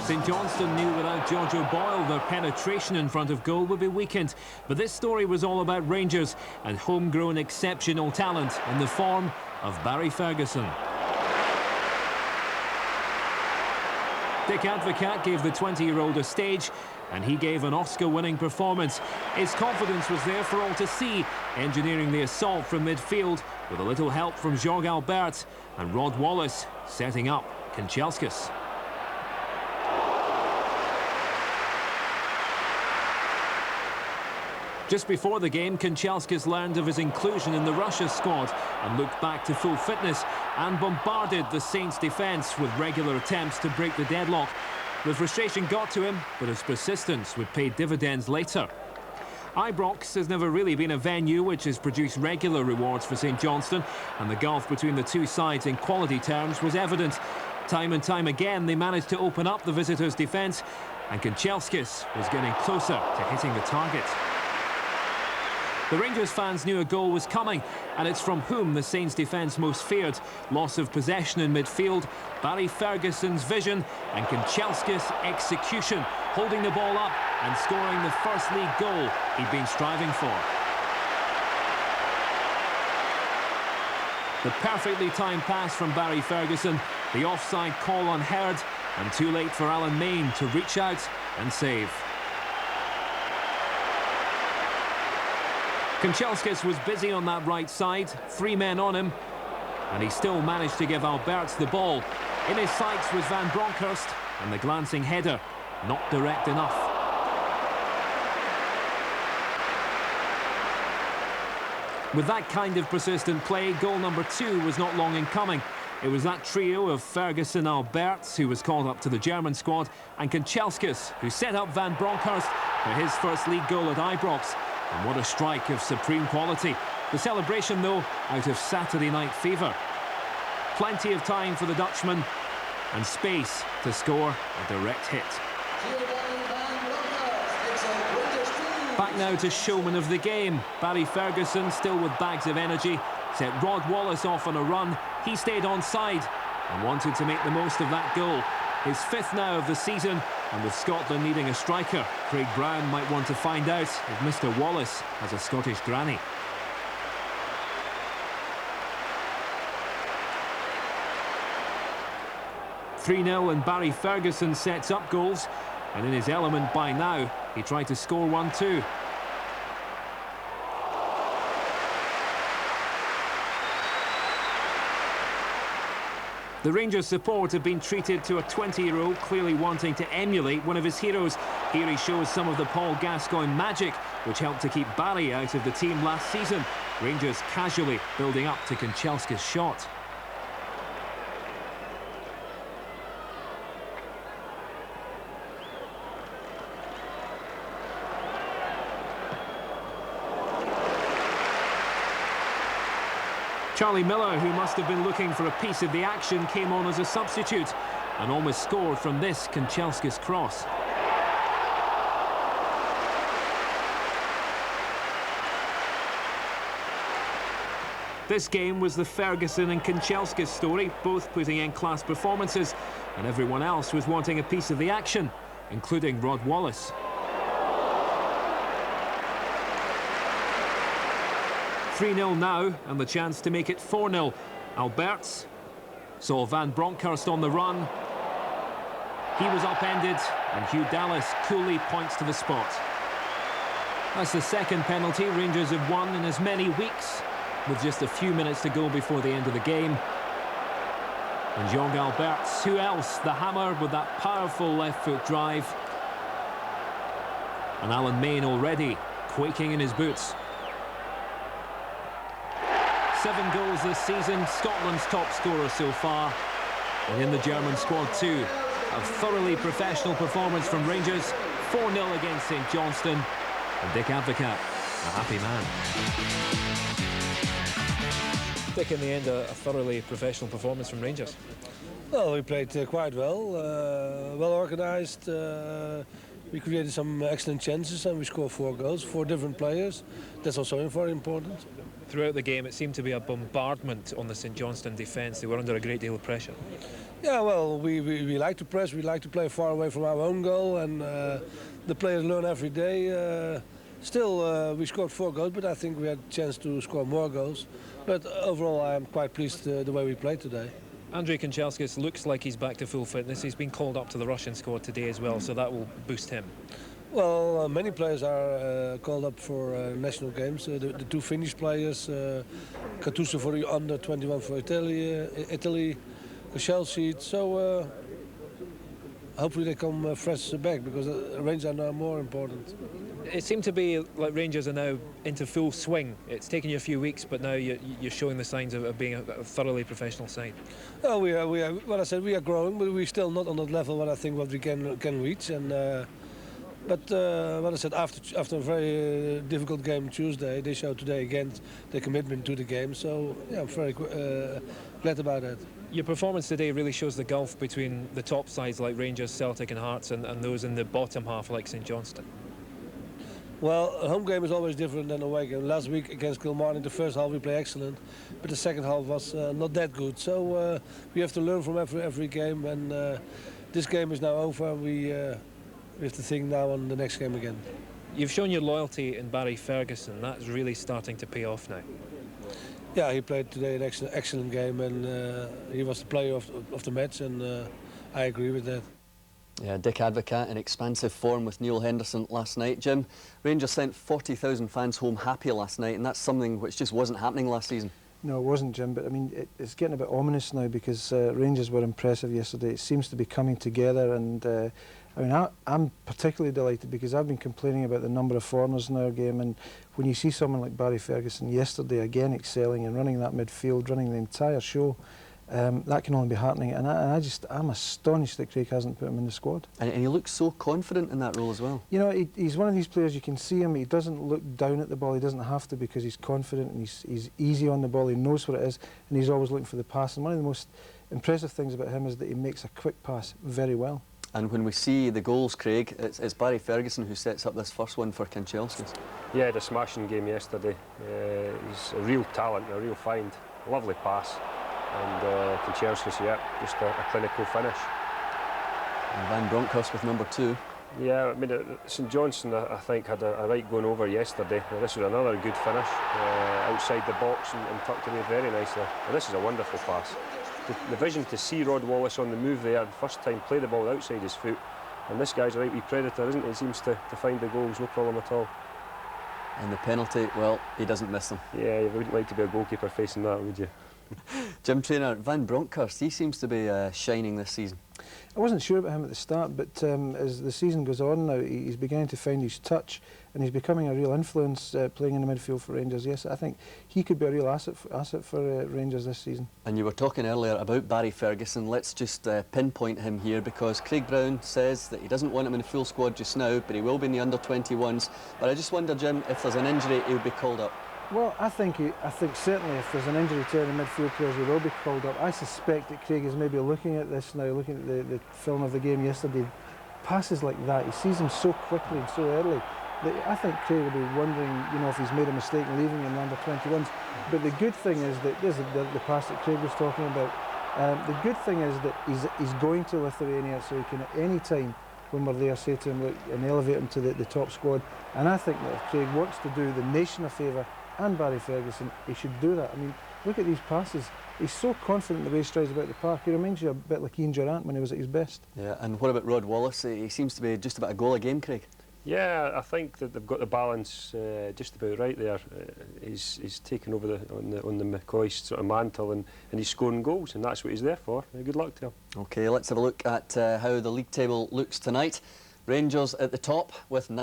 St Johnstone knew without Giorgio Boyle their penetration in front of goal would be weakened. But this story was all about Rangers and homegrown exceptional talent in the form of Barry Ferguson. Dick Advocaat gave the 20-year-old a stage, and he gave an Oscar-winning performance. His confidence was there for all to see, engineering the assault from midfield with a little help from Jorg Albert and Rod Wallace setting up Kanchelskis. Just before the game, Kanchelskis learned of his inclusion in the Russia squad and looked back to full fitness and bombarded the Saints' defence with regular attempts to break the deadlock. The frustration got to him, but his persistence would pay dividends later. Ibrox has never really been a venue which has produced regular rewards for St Johnstone, and the gulf between the two sides in quality terms was evident. Time and time again, they managed to open up the visitors' defence, and Kanchelskis was getting closer to hitting the target. The Rangers fans knew a goal was coming, and it's from whom the Saints' defence most feared. Loss of possession in midfield, Barry Ferguson's vision, and Kanchelskis' execution, holding the ball up and scoring the first league goal he'd been striving for. The perfectly timed pass from Barry Ferguson, the offside call unheard, and too late for Alan Main to reach out and save. Kanchelskis was busy on that right side, 3 men on him, and he still managed to give Alberts the ball. In his sights was Van Bronckhorst, and the glancing header, not direct enough. With that kind of persistent play, goal number 2 was not long in coming. It was that trio of Ferguson, Alberts, who was called up to the German squad, and Kanchelskis, who set up Van Bronckhorst for his first league goal at Ibrox. And what a strike of supreme quality. The celebration, though, out of Saturday night fever. Plenty of time for the Dutchman and space to score a direct hit. Back now to showman of the game. Barry Ferguson, still with bags of energy, set Rod Wallace off on a run. He stayed onside and wanted to make the most of that goal. His 5th now of the season, and with Scotland needing a striker, Craig Brown might want to find out if Mr. Wallace has a Scottish granny. (3-0) and Barry Ferguson sets up goals, and in his element by now, he tried to score one too. The Rangers support have been treated to a 20-year-old clearly wanting to emulate one of his heroes. Here he shows some of the Paul Gascoigne magic, which helped to keep Barry out of the team last season. Rangers casually building up to Kanchelskis' shot. Charlie Miller, who must have been looking for a piece of the action, came on as a substitute and almost scored from this Kanchelskis cross. This game was the Ferguson and Kanchelskis story, both putting in class performances, and everyone else was wanting a piece of the action, including Rod Wallace. (3-0) now, and the chance to make it 4-0. Alberts saw Van Bronckhorst on the run. He was upended, and Hugh Dallas coolly points to the spot. That's the 2nd penalty Rangers have won in as many weeks, with just a few minutes to go before the end of the game. And Jorg Alberts, who else? The hammer with that powerful left foot drive. And Alan Main already quaking in his boots. 7 goals this season, Scotland's top scorer so far. And in the German squad too. A thoroughly professional performance from Rangers. 4-0 against St Johnstone. And Dick Advocaat, a happy man. Dick, in the end, a thoroughly professional performance from Rangers. Well, we played quite well. Well organised. We created some excellent chances and we scored 4 goals, 4 different players. That's also very important. Throughout the game, it seemed to be a bombardment on the St Johnstone defence. They were under a great deal of pressure. Yeah, well, we like to press, we like to play far away from our own goal, and the players learn every day. Still, we scored 4 goals, but I think we had a chance to score more goals. But overall, I am quite pleased the way we played today. Andrei Kanchelskis looks like he's back to full fitness. He's been called up to the Russian squad today as well, so that will boost him. Well, many players are called up for national games. The 2 Finnish players, Gattuso for the under 21 for Italy, Chelsea. So hopefully they come fresh back, because Rangers are now more important. It seemed to be like Rangers are now into full swing. It's taken you a few weeks, but now you're showing the signs of being a thoroughly professional side. Oh, we are. What I said, we are growing, but we're still not on that level what I think what we can reach. And but what I said, after a very difficult game Tuesday, they showed today again their commitment to the game. So yeah, I'm very glad about that. Your performance today really shows the gulf between the top sides like Rangers, Celtic and Hearts and those in the bottom half like St Johnstone. Well, a home game is always different than a away game. Last week against Kilmarnock, the first half we played excellent, but the second half was not that good. So we have to learn from every game, and this game is now over. We have to think now on the next game again. You've shown your loyalty in Barry Ferguson. That's really starting to pay off now. Yeah, he played today an excellent game, and he was the player of the match, and I agree with that. Yeah, Dick Advocat in expansive form with Neil Henderson last night. Jim, Rangers sent 40,000 fans home happy last night, and that's something which just wasn't happening last season. No, it wasn't, Jim, but I mean, it's getting a bit ominous now, because Rangers were impressive yesterday. It seems to be coming together, and I mean, I'm particularly delighted, because I've been complaining about the number of foreigners in our game, and when you see someone like Barry Ferguson yesterday again excelling and running that midfield, running the entire show, that can only be heartening, and I'm astonished that Craig hasn't put him in the squad. And he looks so confident in that role as well. You know, he's one of these players, you can see him, he doesn't look down at the ball, he doesn't have to, because he's confident and he's easy on the ball, he knows what it is, and he's always looking for the pass. And one of the most impressive things about him is that he makes a quick pass very well. And when we see the goals, Craig, it's Barry Ferguson who sets up this first one for Kanchelskis. Yeah, had a smashing game yesterday. He's a real talent, a real find. Lovely pass. And Kanchelskis, yeah, just a clinical finish. And Van Bronckhorst with number 2. Yeah, I mean, St Johnstone, I think, had a right going over yesterday. Now, this was another good finish, outside the box and tucked away very nicely. And this is a wonderful pass. The vision to see Rod Wallace on the move there, the first time, play the ball outside his foot. And this guy's a right wee predator, isn't he? He seems to find the goals, no problem at all. And the penalty, well, he doesn't miss them. Yeah, you wouldn't like to be a goalkeeper facing that, would you? Jim Traynor, Van Bronckhorst, he seems to be shining this season. I wasn't sure about him at the start, but as the season goes on now, he's beginning to find his touch, and he's becoming a real influence playing in the midfield for Rangers. Yes, I think he could be a real asset for Rangers this season. And you were talking earlier about Barry Ferguson. Let's just pinpoint him here, because Craig Brown says that he doesn't want him in the full squad just now, but he will be in the under-21s. But I just wonder, Jim, if there's an injury, he'll be called up. Well, I think certainly if there's an injury to any midfield players, he will be called up. I suspect that Craig is maybe looking at this now, looking at the film of the game yesterday. Passes like that, he sees them so quickly and so early that I think Craig will be wondering, you know, if he's made a mistake in leaving in the under-21s. But the good thing is that this is the pass that Craig was talking about. The good thing is that he's going to Lithuania, so he can at any time when we're there say to him, look, and elevate him to the top squad. And I think that if Craig wants to do the nation a favour and Barry Ferguson, he should do that. I mean, look at these passes. He's so confident the way he strides about the park. He reminds you a bit like Ian Durrant when he was at his best. Yeah, and what about Rod Wallace? He seems to be just about a goal a game, Craig. Yeah, I think that they've got the balance just about right there. He's taken over on the McCoy sort of mantle, and he's scoring goals, and that's what he's there for. Good luck to him. OK, let's have a look at how the league table looks tonight. Rangers at the top with 9.